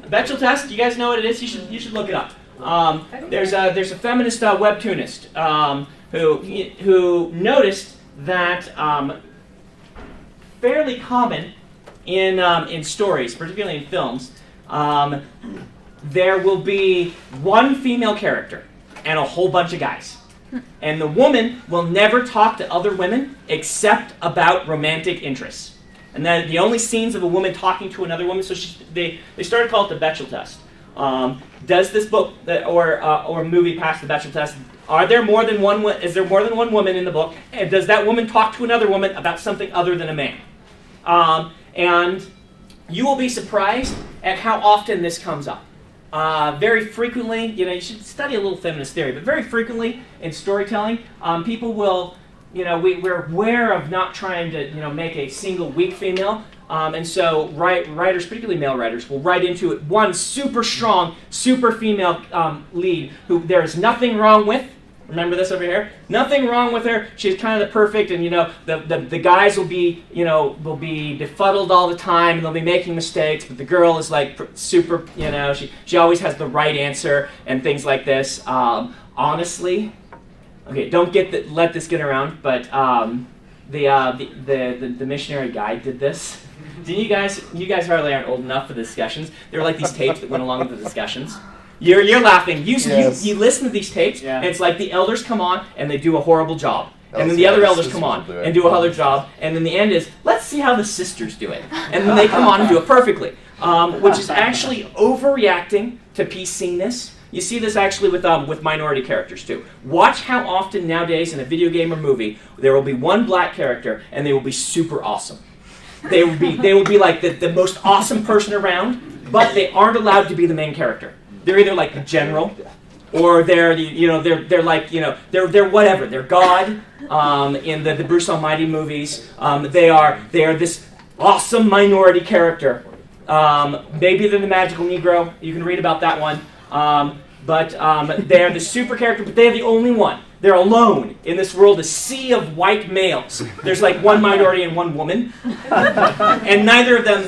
Bechdel test. You guys know what it is? You should look it up. There's a feminist webtoonist who noticed that fairly common in stories, particularly in films, there will be one female character and a whole bunch of guys. And the woman will never talk to other women except about romantic interests. And then the only scenes of a woman talking to another woman, so they started to call it the Bechdel test. Does this book or movie pass the Bechdel test? Is there more than one woman in the book? And does that woman talk to another woman about something other than a man? And you will be surprised at how often this comes up. Very frequently, you should study a little feminist theory, but very frequently in storytelling, people will, we're aware of not trying to, make a single weak female, and so writers, particularly male writers, will write into it one super strong, super female lead who there is nothing wrong with. Remember this over here? Nothing wrong with her. She's kind of the perfect, and the guys will be befuddled all the time, and they'll be making mistakes. But the girl is like super, she always has the right answer and things like this. Honestly, okay, let this get around. But the missionary guide did this. You guys hardly aren't old enough for the discussions. There were like these tapes that went along with the discussions. You're laughing. You listen to these tapes, and it's like the elders come on and they do a horrible job. And then the other elders come on and do a other job. And then the end is, let's see how the sisters do it. And then they come on and do it perfectly. Which is actually overreacting to PC-ness. You see this actually with minority characters too. Watch how often nowadays in a video game or movie, there will be one black character and they will be super awesome. They will be like the most awesome person around, but they aren't allowed to be the main character. They're either like the general, or they're like they're whatever. They're God in the Bruce Almighty movies. They are this awesome minority character. Maybe they're the magical Negro. You can read about that one. But they're the super character. But they're the only one. They're alone in this world, a sea of white males. There's like one minority and one woman, and neither of them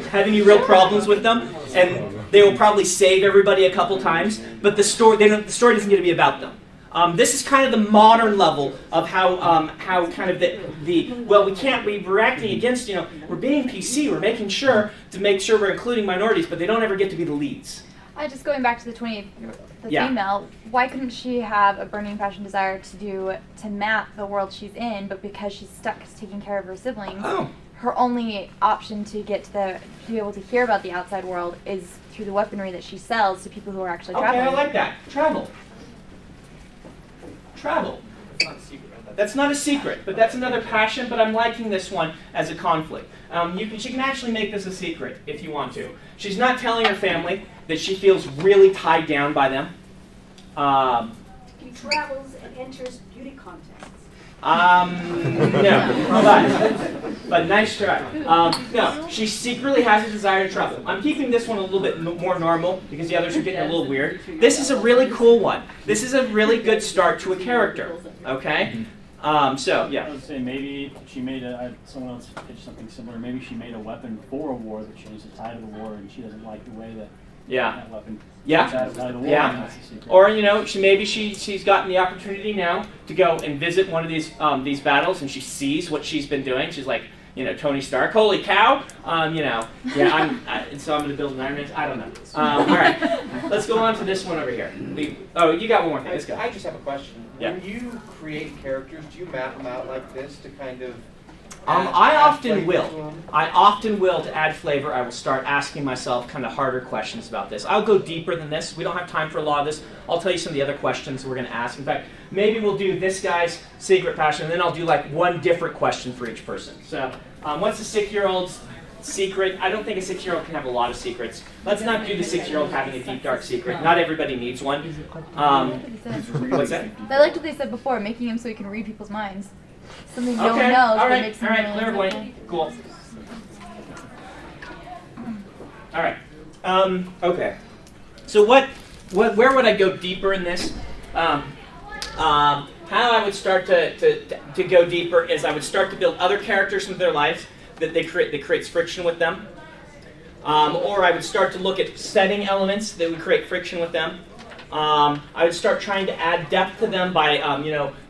have any real problems with them. And they will probably save everybody a couple times, but the story doesn't get to be about them. This is kind of the modern level of how kind of we're acting against, we're being PC, we're making sure we're including minorities, but they don't ever get to be the leads. Just going back to the female, why couldn't she have a burning passion desire to map the world she's in, but because she's stuck taking care of her siblings, her only option to be able to hear about the outside world is through the weaponry that she sells to people who are actually traveling. Okay, I like that. Travel. That's not a secret, but that's another passion, but I'm liking this one as a conflict. She can actually make this a secret if you want to. She's not telling her family that she feels really tied down by them. He travels and enters beauty contests. No, but nice try. No, she secretly has a desire to travel. I'm keeping this one a little bit more normal because the others are getting a little weird. This is a really cool one. This is a really good start to a character. Okay? So, yeah. I would say maybe she made someone else pitched something similar. Maybe she made a weapon for a war that changed the tide of the war, and she doesn't like the way that that weapon changed the tide of the war. Yeah. Or she's gotten the opportunity now to go and visit one of these battles, and she sees what she's been doing. She's like, Tony Stark, holy cow, so I'm going to build an Iron Man. I don't know. All right, let's go on to this one over here. You got one more thing. Let's go. I just have a question. Yeah. When you create characters, do you map them out like this to kind of I often will to add flavor. I will start asking myself kind of harder questions about this. I'll go deeper than this. We don't have time for a lot of this. I'll tell you some of the other questions we're going to ask. In fact, maybe we'll do this guy's secret passion, and then I'll do like one different question for each person. So, what's a 6-year-old's secret? I don't think a 6-year-old can have a lot of secrets. Let's not do the 6-year-old having a deep, dark secret. Not everybody needs one. What's that? I liked what they said before, making him so he can read people's minds. Something no one knows. All right, makes really clairvoyant. Cool. All right. Okay. So where would I go deeper in this? How I would start to go deeper is I would start to build other characters into their lives that creates friction with them. Or I would start to look at setting elements that would create friction with them. I would start trying to add depth to them by,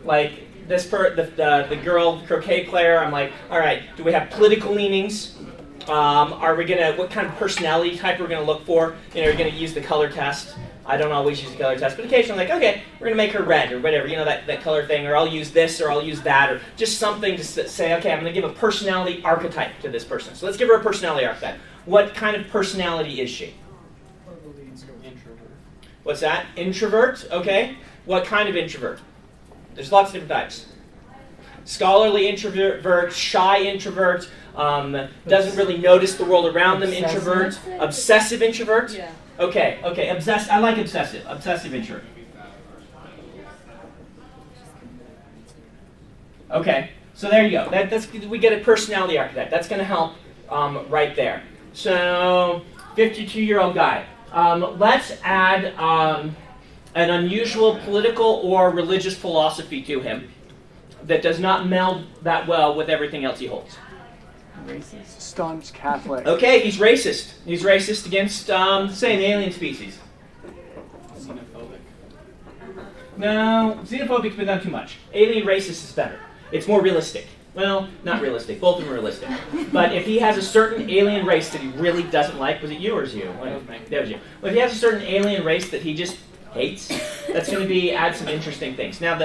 like the girl croquet player. I'm like, all right, do we have political leanings? What kind of personality type we're gonna look for? You're gonna use the color test. I don't always use the color test, but occasionally, like, okay, we're gonna make her red or whatever, that color thing, or I'll use this or I'll use that, or just something to say, okay, I'm gonna give a personality archetype to this person. So let's give her a personality archetype. What kind of personality is she? Introvert. What's that? Introvert, okay. What kind of introvert? There's lots of different types. Scholarly introvert, shy introvert, doesn't really notice the world around them, introvert, obsessive introvert. Yeah. Okay, I like obsessive introvert. Okay, so there you go. We get a personality archetype. That's going to help right there. So, 52-year-old guy. Let's add an unusual political or religious philosophy to him that does not meld that well with everything else he holds. Racist. Staunch Catholic. Okay, he's racist. He's racist against, say, an alien species. Xenophobic. No, xenophobic's been done too much. Alien racist is better. It's more realistic. Well, not realistic. Both of them are realistic. But if he has a certain alien race that he really doesn't like, was it you or was it you? That was you. Well, if he has a certain alien race that he just hates, that's going to add some interesting things. Now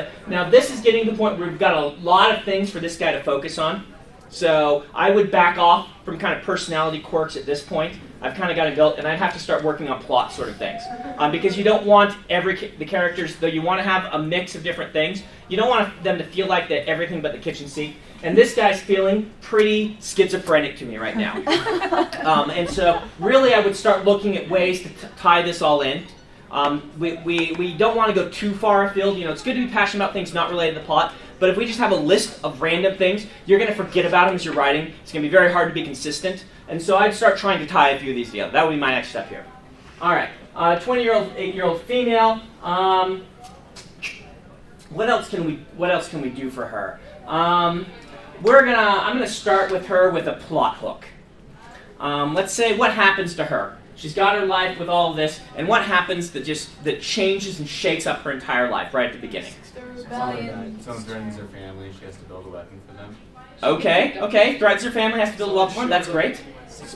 this is getting to the point where we've got a lot of things for this guy to focus on. So I would back off from kind of personality quirks at this point. I've kind of got it built, and I'd have to start working on plot sort of things. Because you don't want the characters, though you want to have a mix of different things, you don't want them to feel like they're everything but the kitchen sink. And this guy's feeling pretty schizophrenic to me right now. And so really I would start looking at ways to tie this all in. We don't want to go too far afield. It's good to be passionate about things not related to the plot, but if we just have a list of random things, you're going to forget about them as you're writing. It's going to be very hard to be consistent. And so I'd start trying to tie a few of these together. That would be my next step here. All right, 20-year-old, 8-year-old female. What else can we do for her? I'm gonna start with her with a plot hook. Let's say what happens to her. She's got her life with all of this, and what happens that changes and shakes up her entire life right at the beginning. Someone threatens her family, she has to build a weapon for them. Okay, threatens her family, has to build a weapon for them, that's great.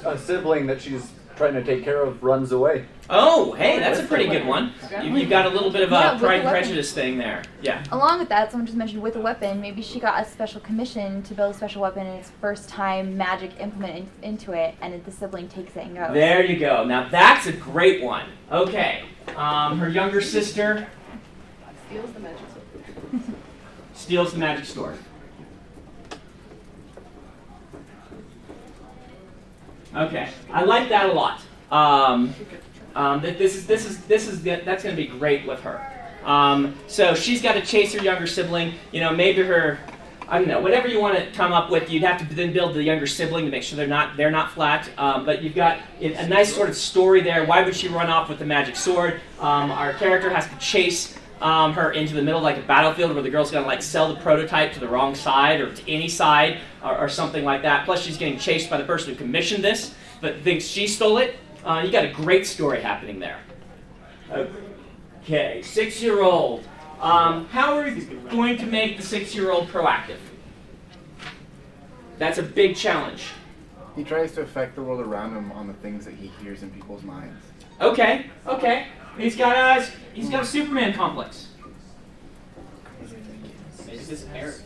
A sibling that she's trying to take care of runs away. Oh, hey, that's a pretty good one. You've got a little bit of a Pride and Prejudice thing there. Yeah. Along with that, someone just mentioned with a weapon, maybe she got a special commission to build a special weapon and it's first time magic implemented into it, and the sibling takes it and goes. There you go. Now that's a great one. Okay. Her younger sister Steals the magic sword. steals the magic sword. Okay, I like that a lot. That's going to be great with her. So she's got to chase her younger sibling. Maybe her, I don't know, whatever you want to come up with. You'd have to then build the younger sibling to make sure they're not flat. But you've got a nice sort of story there. Why would she run off with the magic sword? Our character has to chase her into the middle like a battlefield where the girl's going to sell the prototype to the wrong side or to any side or something like that. Plus she's getting chased by the person who commissioned this but thinks she stole it. You got a great story happening there. Okay, 6-year-old. How are we going to make the 6-year-old proactive? That's a big challenge. He tries to affect the world around him on the things that he hears in people's minds. Okay. He's got a Superman complex.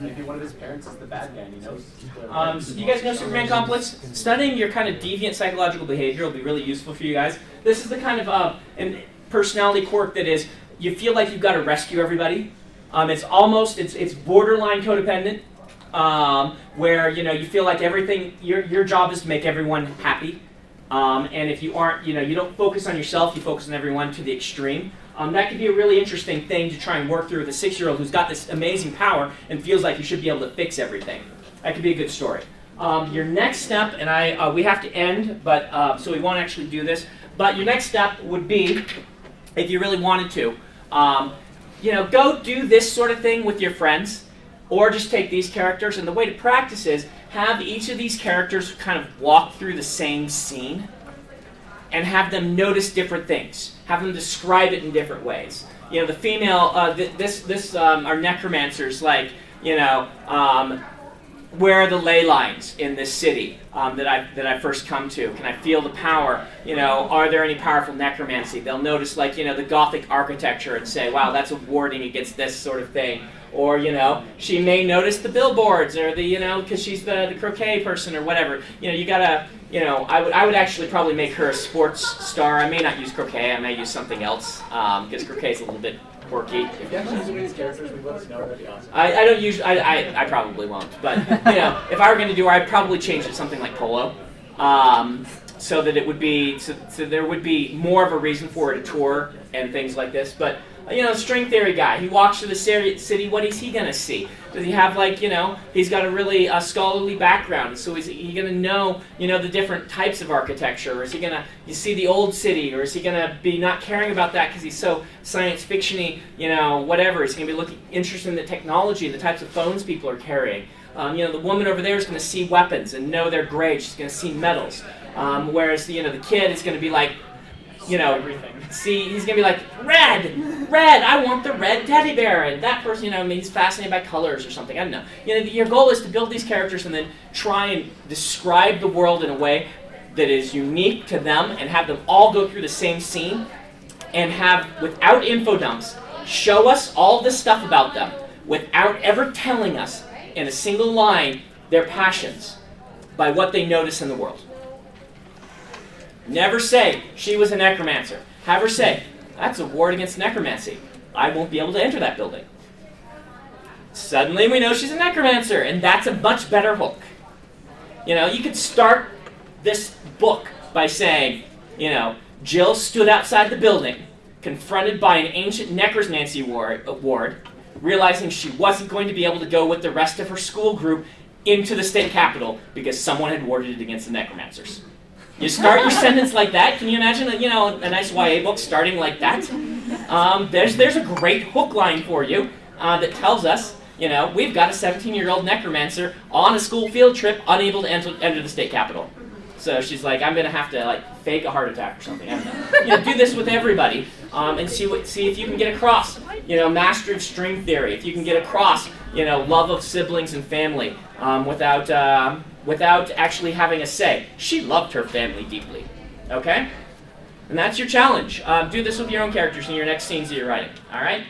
Maybe one of his parents is the bad guy and he knows. So you guys know Superman complex? Studying your kind of deviant psychological behavior will be really useful for you guys. This is the kind of personality quirk that is, you feel like you've got to rescue everybody. It's borderline codependent, where you feel like everything, your job is to make everyone happy. And if you aren't, you don't focus on yourself, you focus on everyone to the extreme. That could be a really interesting thing to try and work through with a 6-year-old who's got this amazing power and feels like you should be able to fix everything. That could be a good story. Your next step, and we have to end, but so we won't actually do this, but your next step would be, if you really wanted to, go do this sort of thing with your friends, or just take these characters, and the way to practice is have each of these characters kind of walk through the same scene. and have them notice different things. Have them describe it in different ways. You know, the female, our necromancers, like, you know, where are the ley lines in this city that I first come to? Can I feel the power? You know, are there any powerful necromancy? They'll notice, like, you know, the Gothic architecture and say, wow, that's a warding against this sort of thing. Or, you know, she may notice the billboards or the, you know, because she's the croquet person or whatever. You know, you gotta, you know, I would actually probably make her a sports star. I may not use croquet. I may use something else because croquet is a little bit quirky. If you actually use any of these characters, we let us know. That'd be awesome. I don't use. I probably won't. But you know, if I were going to do, I'd probably change it to something like polo, so that it would be so there would be more of a reason for it to tour and things like this. But you know, string theory guy. He walks through the city. What is he going to see? Does he have, like, you know? He's got a really scholarly background. So is he going to know, you know, the different types of architecture? Or is he going to see the old city? Or is he going to be not caring about that because he's so science fiction-y, you know, whatever? Is he going to be interested in the technology and the types of phones people are carrying? You know, the woman over there is going to see weapons and know they're great. She's going to see metals. Whereas you know, the kid is going to be like, you know, everything. See, he's gonna be like, red, I want the red teddy bear, and that person, you know, he's fascinated by colors or something. I don't know. You know, your goal is to build these characters and then try and describe the world in a way that is unique to them, and have them all go through the same scene, and have, without info dumps, show us all this stuff about them without ever telling us in a single line their passions by what they notice in the world. Never say, she was a necromancer. Have her say, that's a ward against necromancy. I won't be able to enter that building. Suddenly we know she's a necromancer, and that's a much better hook. You know, you could start this book by saying, you know, Jill stood outside the building, confronted by an ancient necromancy ward, realizing she wasn't going to be able to go with the rest of her school group into the state capitol because someone had warded it against the necromancers. You start your sentence like that. Can you imagine, you know, a nice YA book starting like that? There's a great hook line for you that tells us, you know, we've got a 17-year-old necromancer on a school field trip, unable to enter the state capitol. So she's like, I'm going to have to, like, fake a heart attack or something. I don't know. You know, do this with everybody and see if you can get across, you know, mastery of string theory. If you can get across, you know, love of siblings and family without actually having a say. She loved her family deeply. Okay? And that's your challenge. Do this with your own characters in your next scenes that you're writing. All right?